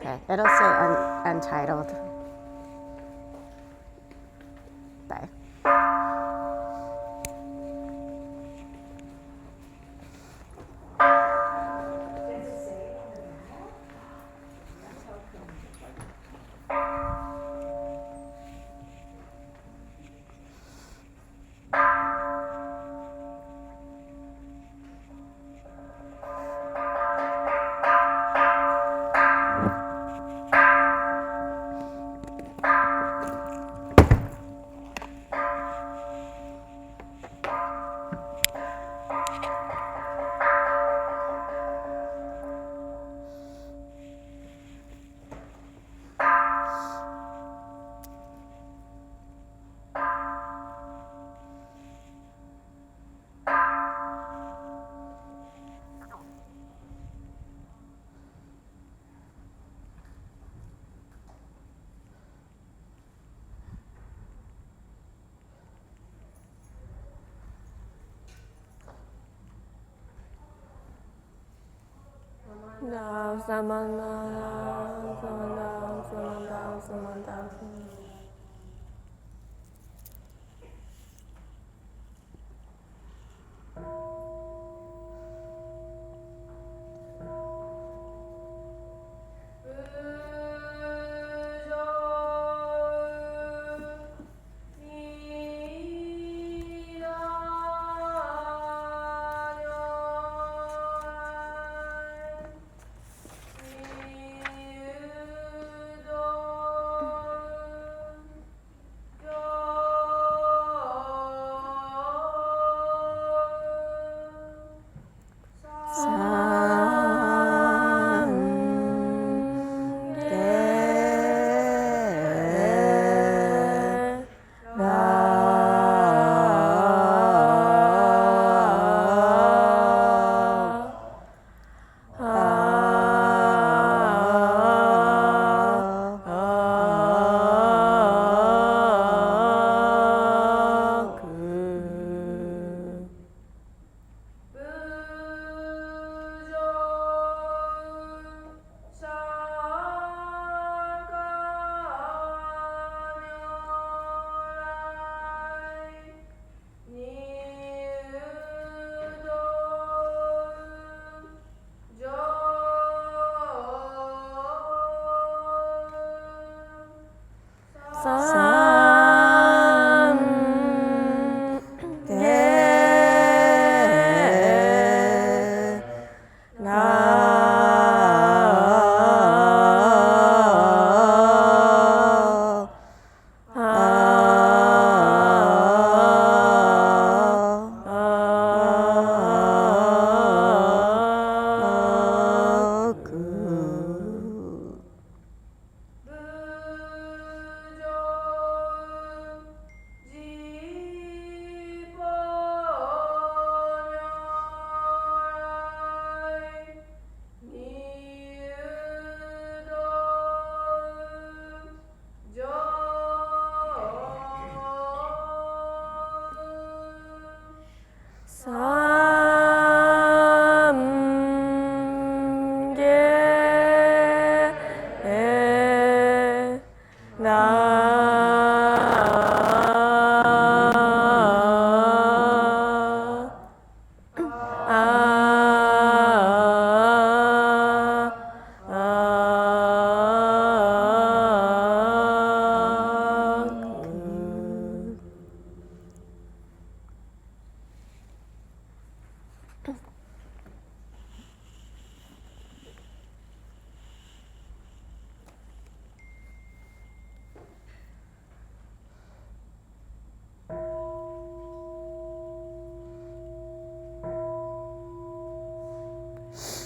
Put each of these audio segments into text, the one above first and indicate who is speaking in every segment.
Speaker 1: Okay, it'll say untitled. Bye.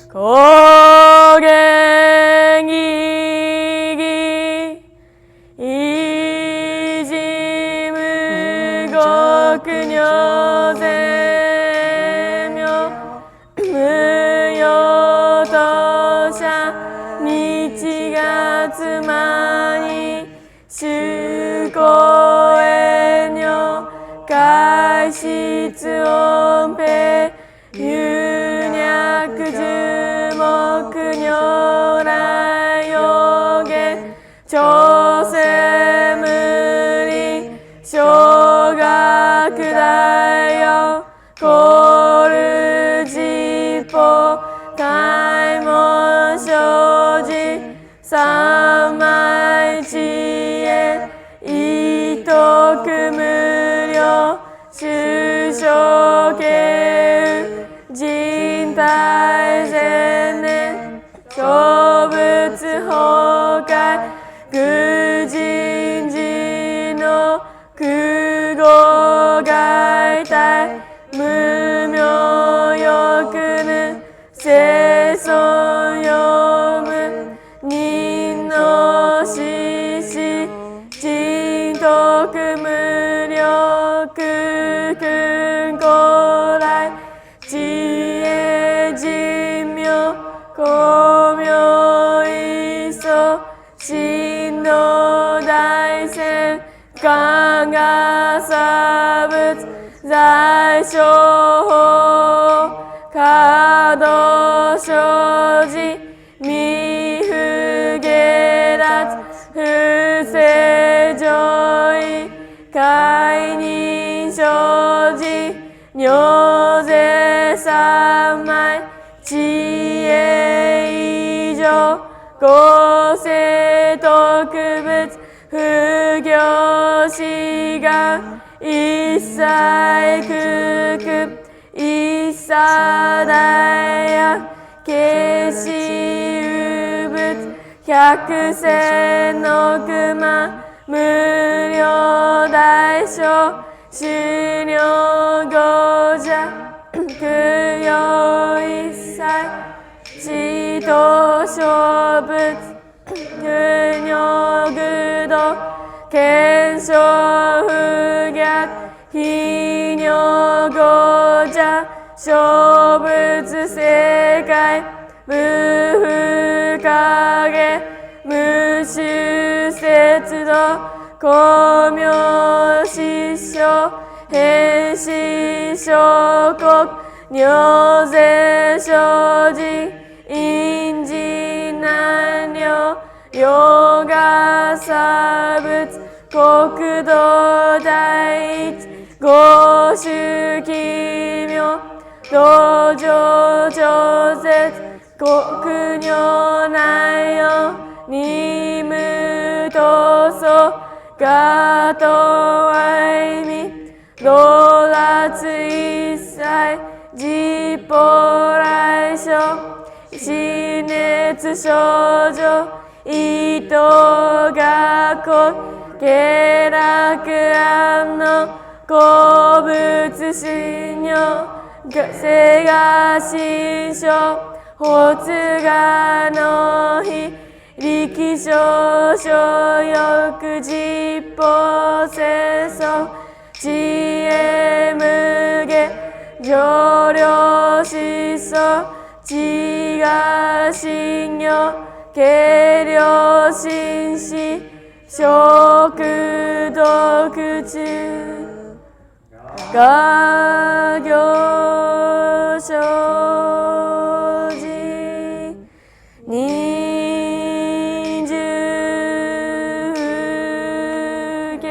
Speaker 2: 高原義義いじむ極女善名無用と者日がつまに主公園女開始音平有脈樹木如来予言調整無理小学大よコール実法大門生寺三昧知恵意徳無量修正形人体前年小仏崩壊愚人寺の空語外体無名欲ぬ生存読む人の死死人徳無力君古来知恵人名光明一層神道大戦官が差物在所法可動生じ未不下脱不正上位解任生じ尿税三昧知恵以上合成特別不行志願一切空空一切大悪決し有物百千の熊無料大小終了語者供養一切知等小物無尿具道検証不逆非尿語者小物正解無不影無臭節度光明失笑変死小国尿税生じ陰人難量ヨガ差物国土第一五種奇妙道場超絶国女内容任務闘争ガトワイミ道辣一切実法来所心熱症状意図学校下落安の鉱物信用世が心象発芽の日力少々欲実法世相知恵無下上量思想知が信用軽量心死食毒中画行生じ人十下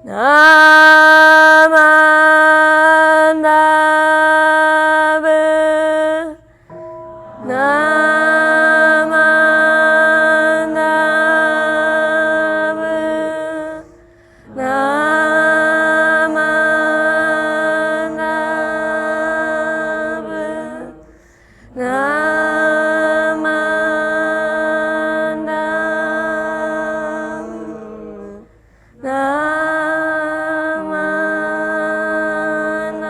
Speaker 2: ナマンダブナマンダブナマンダブナマンダブナマンダ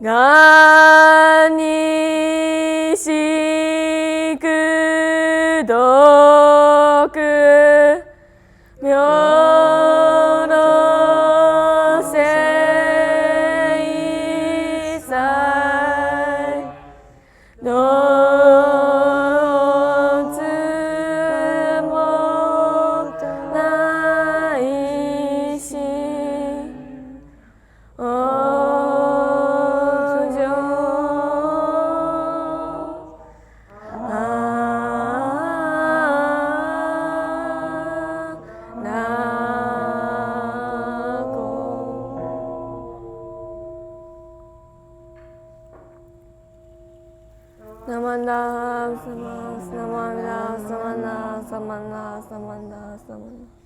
Speaker 2: がにしくどくみょのせいさいどつもないしおじょあなこナマンダーサマスナマンダーサマンダーサマンダーサマンダーサマンダー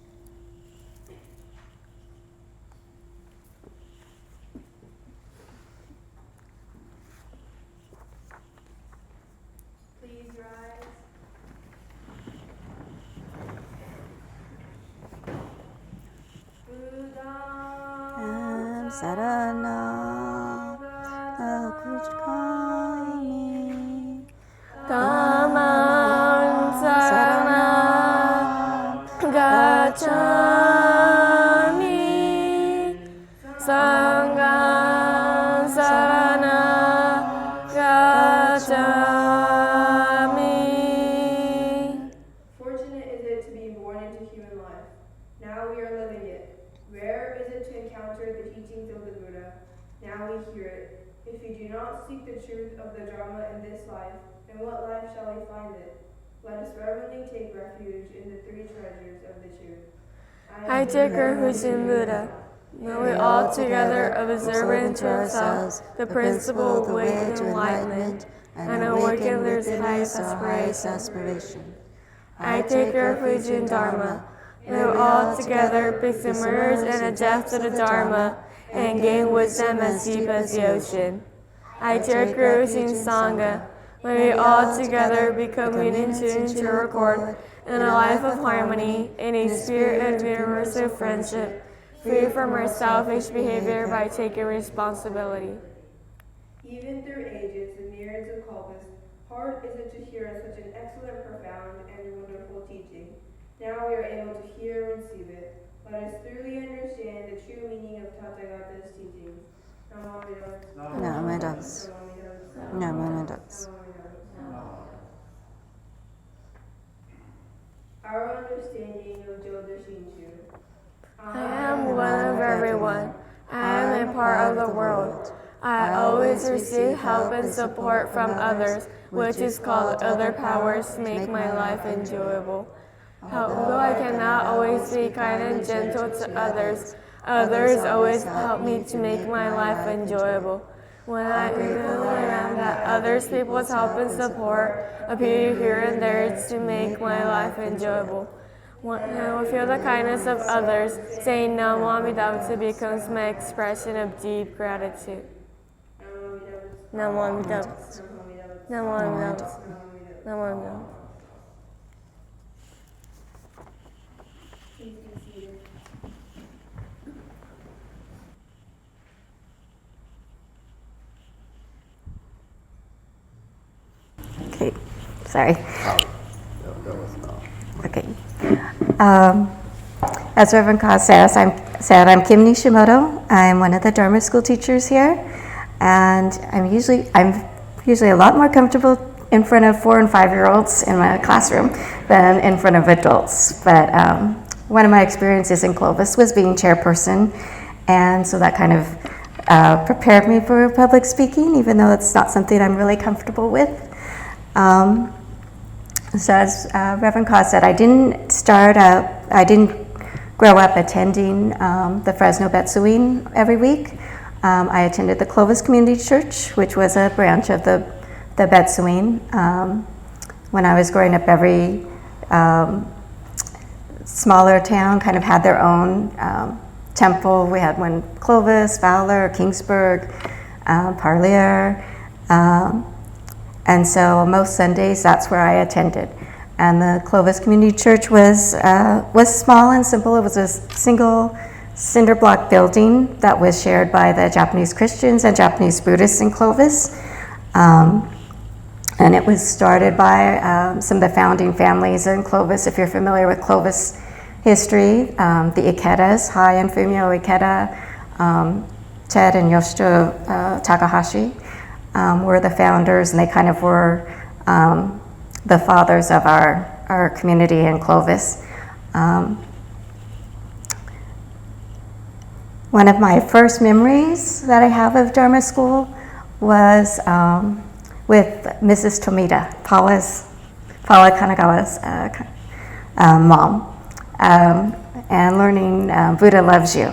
Speaker 3: Please rise.
Speaker 1: Sarana Akuchikami
Speaker 2: Taman sarana gacchami Sanghan sarana gacchami.
Speaker 3: Fortunate is it to be born into human life. Now we are living it. Rare is it to encounter the teachings of the Buddha. Now we hear it. If we do not seek the truth of the Dharma in this life, in what life shall we find it? Let us reverently take refuge in the three treasures of the truth.
Speaker 2: I take refuge in Buddha. May we all together observe into ourselves the principle of way to enlightenment and awaken their highest aspiration. I take refuge in Dharma. May we all together be submerged and adapt to the Dharma and gain wisdom as deep as the ocean. I take refuge in Sangha. May we all together become into accord in a life of harmony, in a spirit of universal friendship, free from our selfish behavior by taking responsibility.
Speaker 3: Even through ages and myriads of kalpas, hard is it to hear such an excellent, profound, and wonderful teaching. Now we are able to hear and receive it. Let us thoroughly understand the true meaning of Tathagata's teachings.
Speaker 1: Namo Buddhas. Namo Buddhas.
Speaker 3: Our understanding of Jodo Shinshu.
Speaker 2: I am one of everyone. I am a part of the world. I always receive help and support from others, which is called other powers to make my life enjoyable. Although I cannot always be kind and gentle to others, others always help me to make my life enjoyable. When I feel around that others people's help and support appear here and there to make my life enjoyable. When I feel the kindness of others, saying Namo Amidavata becomes my expression of deep gratitude. Namo Amidavata. Namo Amidavata. Namo Amidavata.
Speaker 3: Please be seated.
Speaker 1: Okay, sorry. Okay. As Reverend Ka said, I'm Kim Nishimoto. I'm one of the Dharma school teachers here, and I'm usually a lot more comfortable in front of 4 and 5-year-olds in my classroom than in front of adults. But one of my experiences in Clovis was being chairperson, and so that kind of prepared me for public speaking, even though it's not something I'm really comfortable with. So as Reverend Ka said, I didn't grow up attending the Fresno Betsuin every week. I attended the Clovis Community Church, which was a branch of the Betsuin. When I was growing up, every smaller town kind of had their own temple. We had one Clovis, Fowler, Kingsburg, Parlier. And so most Sundays, that's where I attended. And the Clovis Community Church was small and simple. It was a single cinder block building that was shared by the Japanese Christians and Japanese Buddhists in Clovis. And it was started by some of the founding families in Clovis. If you're familiar with Clovis history, the Ikedas, Hai and Fumio Ikeda, Ted and Yoshito Takahashi were the founders, and they kind of were the fathers of our community in Clovis. One of my first memories that I have of Dharma school was with Mrs. Tomita, Paula Kanagawa's mom, and learning Buddha Loves You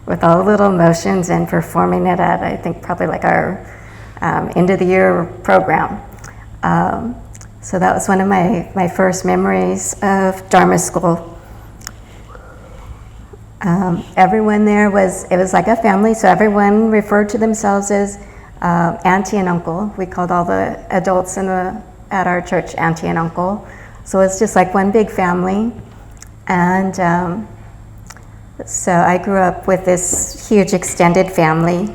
Speaker 1: with all the little motions and performing it at, I think, probably like our end of the year program. So that was one of my first memories of Dharma school. Everyone there it was like a family, so everyone referred to themselves as auntie and uncle. We called all the adults at our church auntie and uncle. So it's just like one big family. And so I grew up with this huge extended family.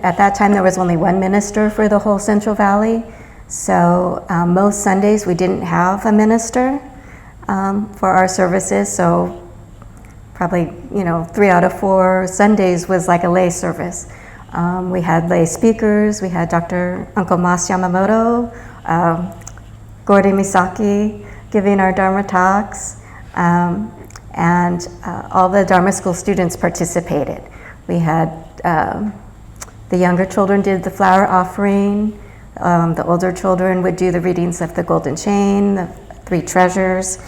Speaker 1: At that time there was only one minister for the whole Central Valley. So most Sundays we didn't have a minister for our services. So probably 3 out of 4 Sundays was like a lay service. We had lay speakers. We had Uncle Mas Yamamoto, Gordon Misaki giving our Dharma talks, and all the Dharma school students participated. We had the younger children did the flower offering. The older children would do the readings of the Golden Chain, the 3 treasures.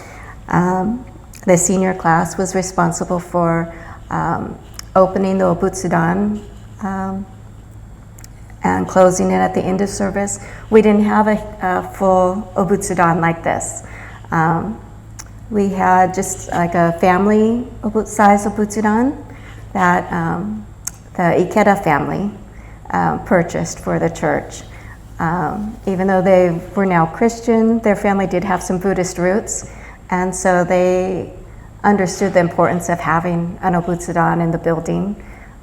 Speaker 1: The senior class was responsible for opening the Obutsudan and closing it at the end of service. We didn't have a full Obutsudan like this. We had just like a family size Obutsudan that the Ikeda family purchased for the church. Even though they were now Christian, their family did have some Buddhist roots. And so they understood the importance of having an Obutsudan in the building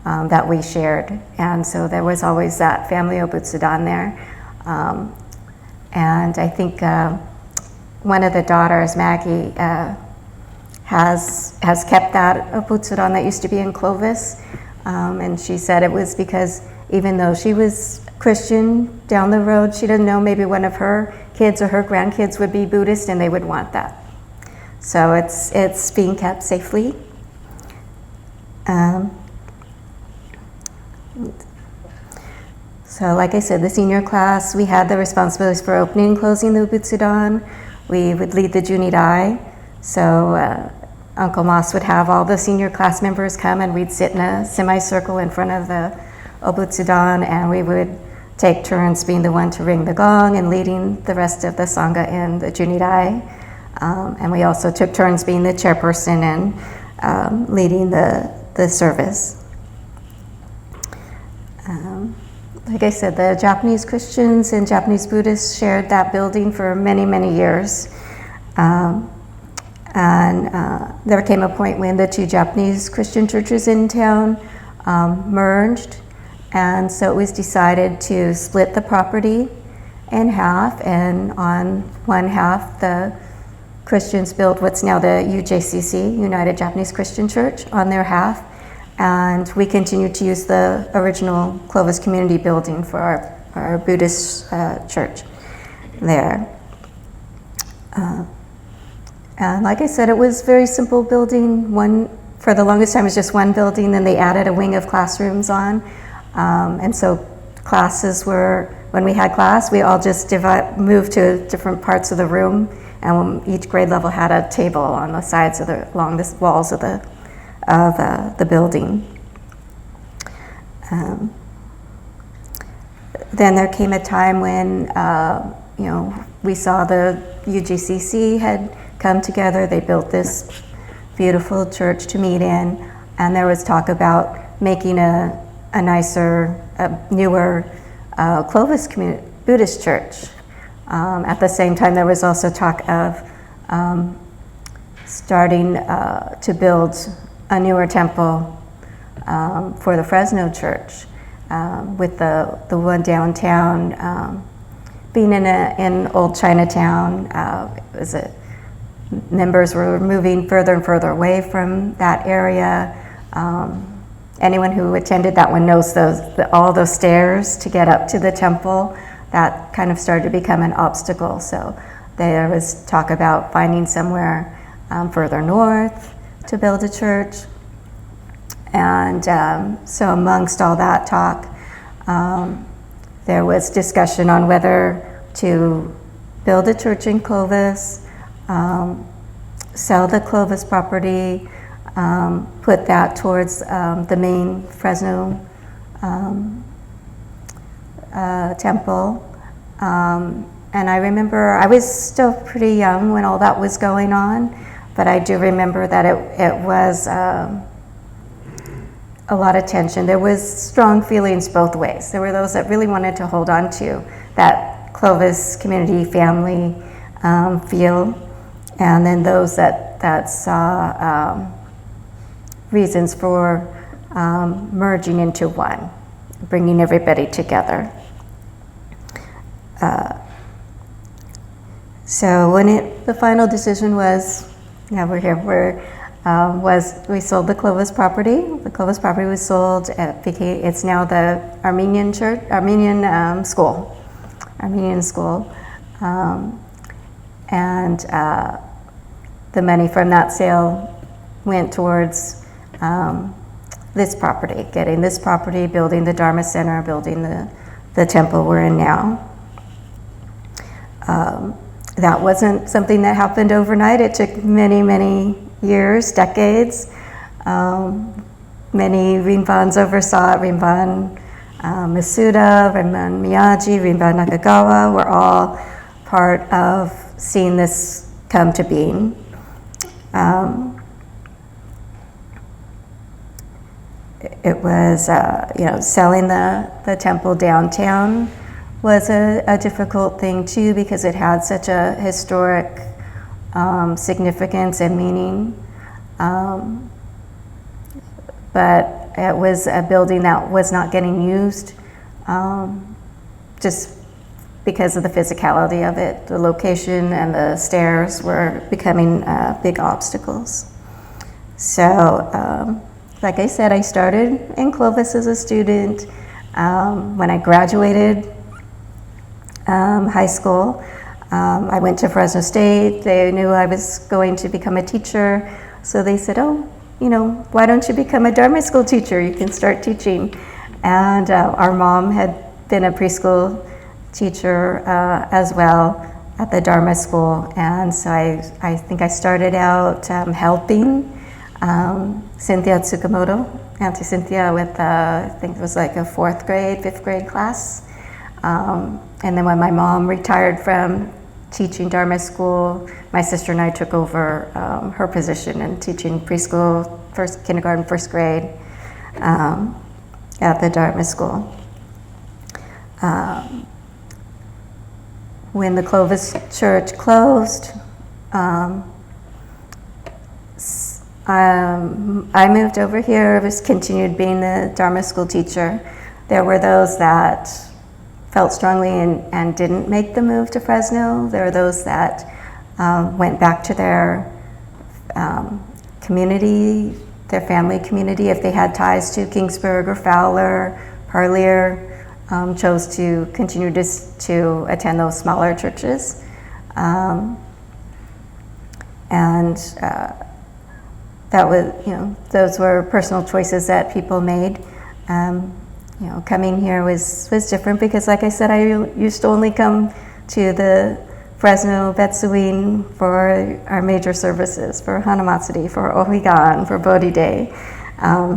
Speaker 1: that we shared. And so there was always that family Obutsudan there. And I think one of the daughters, Maggie, has kept that Obutsudan that used to be in Clovis. And she said it was because even though she was Christian down the road, she didn't know maybe one of her kids or her grandkids would be Buddhist and they would want that. So it's being kept safely. So like I said, the senior class, we had the responsibilities for opening and closing the Obutsudan. We would lead the Junirai. So Uncle Mas would have all the senior class members come and we'd sit in a semicircle in front of the Obutsudan, and we would take turns being the one to ring the gong and leading the rest of the Sangha in the Junirai. And we also took turns being the chairperson and leading the service. Like I said, the Japanese Christians and Japanese Buddhists shared that building for many, many years. And there came a point when the 2 Japanese Christian churches in town merged. And so it was decided to split the property in half, and on one half the Christians built what's now the UJCC, United Japanese Christian Church, on their half, and we continued to use the original Clovis Community building for our Buddhist church there. And like I said, it was a very simple building. For the longest time it was just one building, then they added a wing of classrooms on. And so classes when we had class, we all just moved to different parts of the room, and each grade level had a table on the sides along the walls of the building. Then there came a time when we saw the UGCC had come together. They built this beautiful church to meet in, and there was talk about making a nicer, newer Clovis Buddhist church. At the same time, there was also talk of starting to build a newer temple for the Fresno church, with the one downtown being in old Chinatown. Members were moving further and further away from that area. Anyone who attended that one knows all those stairs to get up to the temple. That kind of started to become an obstacle. So there was talk about finding somewhere further north to build a church. And so amongst all that talk, there was discussion on whether to build a church in Clovis, sell the Clovis property, put that towards the main Fresno temple. And I remember I was still pretty young when all that was going on, but I do remember that it was a lot of tension. There was strong feelings both ways. There were those that really wanted to hold on to that Clovis community family feel, and then those that saw reasons for merging into one, bringing everybody together. So when the final decision was, now we're here, we sold the Clovis property. The Clovis property was sold. It's now the Armenian church, Armenian school, and the money from that sale went towards this property, getting this property, building the Dharma Center, building the temple we're in now. That wasn't something that happened overnight. It took many, many years, decades. Many Rinpans oversaw it. Rinpan Masuda, Rinpan Miyagi, Rinpan Nakagawa were all part of seeing this come to being. It was, selling the temple downtown was a difficult thing too, because it had such a historic significance and meaning. But it was a building that was not getting used, just because of the physicality of it. The location and the stairs were becoming big obstacles. So, like I said, I started in Clovis as a student. When I graduated high school, I went to Fresno State. They knew I was going to become a teacher, so they said, why don't you become a Dharma school teacher? You can start teaching. And our mom had been a preschool teacher as well at the Dharma school, and so I think I started out helping Cynthia Tsukamoto, Auntie Cynthia, with I think it was like a 4th grade, 5th grade class. And then when my mom retired from teaching Dharma school, my sister and I took over her position in teaching preschool, kindergarten, 1st grade at the Dharma school. When the Clovis church closed, I moved over here, continued being the Dharma school teacher. There were those that felt strongly and didn't make the move to Fresno. There were those that went back to their community, their family community, if they had ties to Kingsburg or Fowler, Parlier, chose to continue to attend those smaller churches. That was, those were personal choices that people made. Coming here was different because, like I said, I used to only come to the Fresno Betsuin for our major services, for Hanamatsuri, for Ohigan, for Bodhi Day.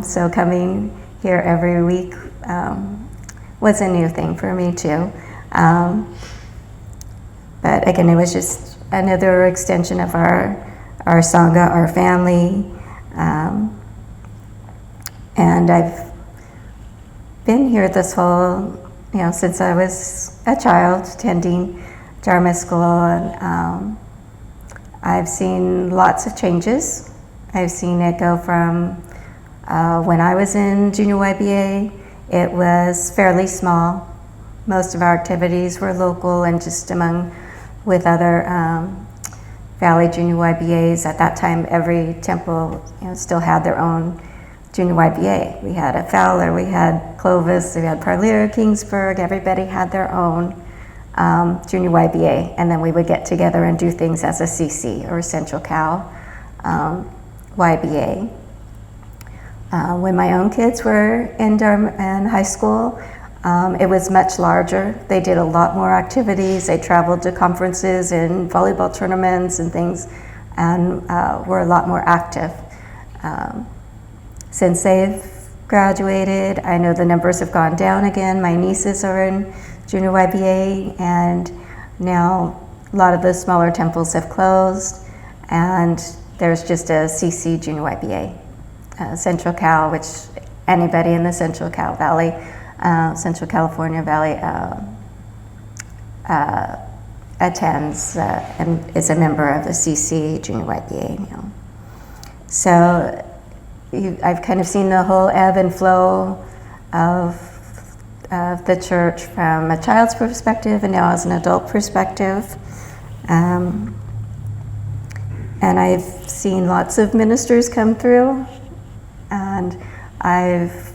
Speaker 1: So coming here every week was a new thing for me too. But again, it was just another extension of our Sangha, our family. And I've been here this whole since I was a child attending Dharma school, and I've seen lots of changes. I've seen it go from when I was in junior YBA, it was fairly small. Most of our activities were local and just with other Valley junior YBAs. At that time, every temple still had their own junior YBA. We had a Fowler, we had Clovis, we had Parlier, Kingsburg. Everybody had their own junior YBA, and then we would get together and do things as a CC or Central Cal YBA. When my own kids were in high school, it was much larger. They did a lot more activities. They traveled to conferences and volleyball tournaments and things, and were a lot more active. Since they've graduated, I know the numbers have gone down again. My nieces are in junior YBA, and now a lot of the smaller temples have closed, and there's just a CC junior YBA. Central Cal, which anybody in the Central Cal Valley, Central California Valley attends and is a member of the CC junior YBA. So I've kind of seen the whole ebb and flow of the church from a child's perspective and now as an adult perspective. And I've seen lots of ministers come through, and I've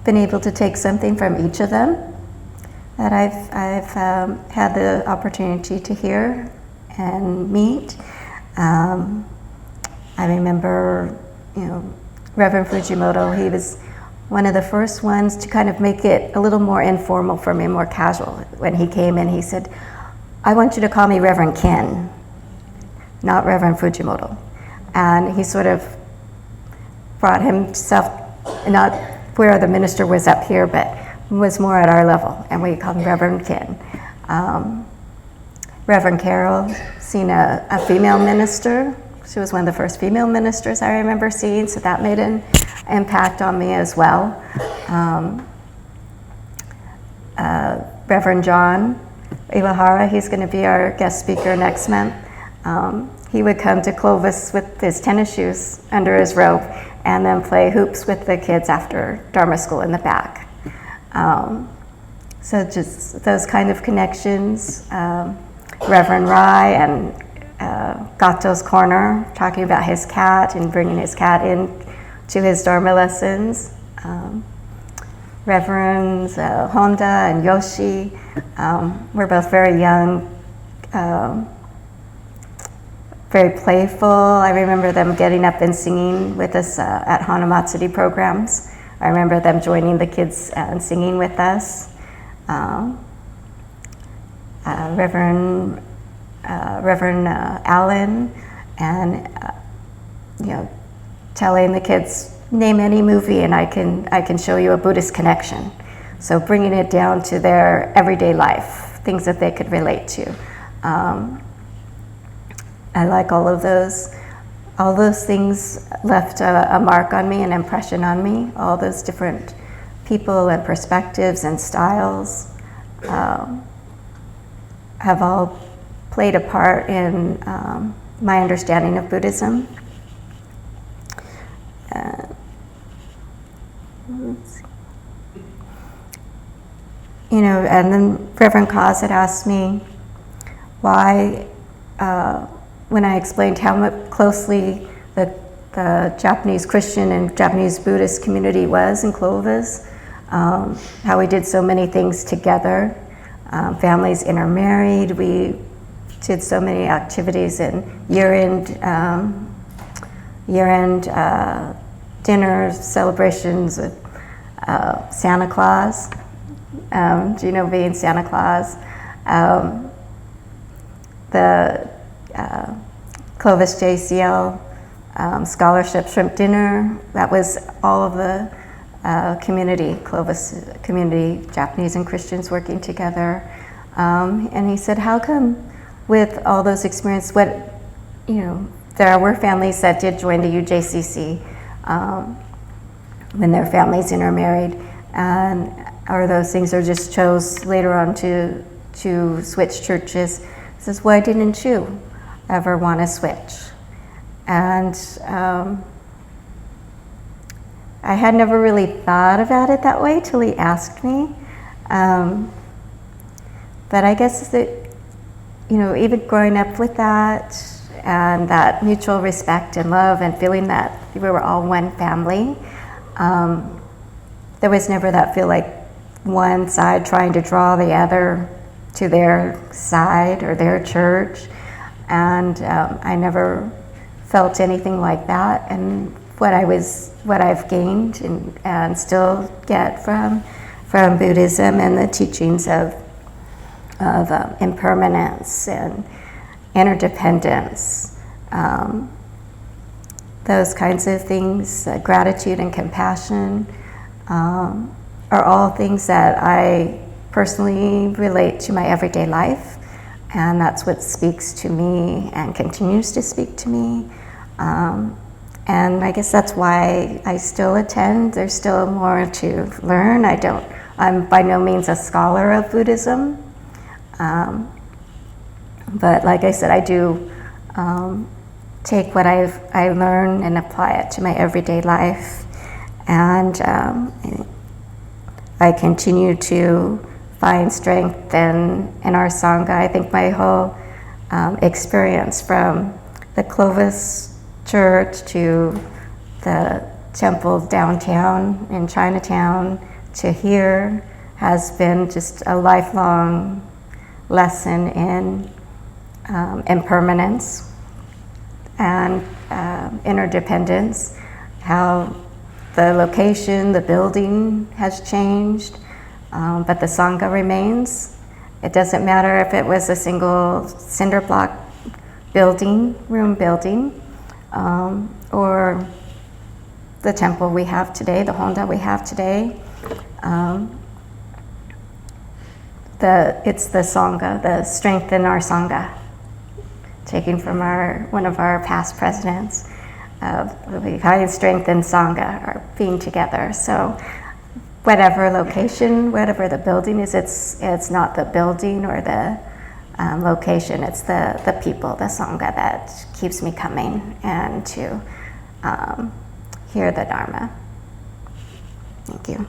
Speaker 1: been able to take something from each of them that I've had the opportunity to hear and meet. I remember, Reverend Fujimoto, he was one of the first ones to kind of make it a little more informal for me, more casual. When he came in, he said, "I want you to call me Reverend Ken, not Reverend Fujimoto." And he sort of brought himself, not where the minister was up here, but was more at our level, and we called him Reverend Ken. Reverend Carol, seen a female minister. She was one of the first female ministers I remember seeing, so that made an impact on me as well. Reverend John Iwahara, he's going to be our guest speaker next month. He would come to Clovis with his tennis shoes under his robe and then play hoops with the kids after Dharma school in the back. So just those kind of connections. Reverend Rai and Gato's Corner, talking about his cat and bringing his cat in to his Dharma lessons. Reverends Honda and Yoshi, were both very young, very playful. I remember them getting up and singing with us at Hanamatsuri programs. I remember them joining the kids and singing with us. Reverend Allen, and telling the kids, name any movie and I can show you a Buddhist connection. So bringing it down to their everyday life, things that they could relate to. I like all of those. All those things left a mark on me, an impression on me. All those different people and perspectives and styles have all played a part in my understanding of Buddhism. And then Reverend Kaz had asked me why, when I explained how much closely the Japanese Christian and Japanese Buddhist community was in Clovis, how we did so many things together. Families intermarried. We did so many activities and year-end dinners, celebrations with Santa Claus. Being Santa Claus. The Clovis JCL scholarship shrimp dinner. That was all of the Clovis community, Japanese and Christians working together. And he said, how come with all those experiences, there were families that did join the UJCC when their families intermarried. And or those things, or just chose later on to switch churches. He says, why didn't you ever want to switch? And I had never really thought about it that way till he asked me. But I guess that, even growing up with that, and that mutual respect and love and feeling that we were all one family, there was never that feel like one side trying to draw the other to their side or their church. And I never felt anything like that. And what I've gained and still get from Buddhism and the teachings of impermanence and interdependence, those kinds of things, gratitude and compassion, are all things that I personally relate to my everyday life, and that's what speaks to me and continues to speak to me. And I guess that's why I still attend. There's still more to learn. I'm by no means a scholar of Buddhism, but like I said, I do take what I learn and apply it to my everyday life. And I continue to find strength in our Sangha. I think my whole experience from the Clovis Church to the temple downtown in Chinatown to here has been just a lifelong lesson in impermanence and interdependence, how the location, the building has changed, but the Sangha remains. It doesn't matter if it was a single cinder block room building, or the temple we have today, the Honda we have today. It's the Sangha, the strength in our Sangha, taken from one of our past presidents. We find strength in Sangha, or being together. So whatever location, whatever the building is, it's not the building or the location, it's the people, the Sangha, that keeps me coming and to hear the Dharma. Thank you.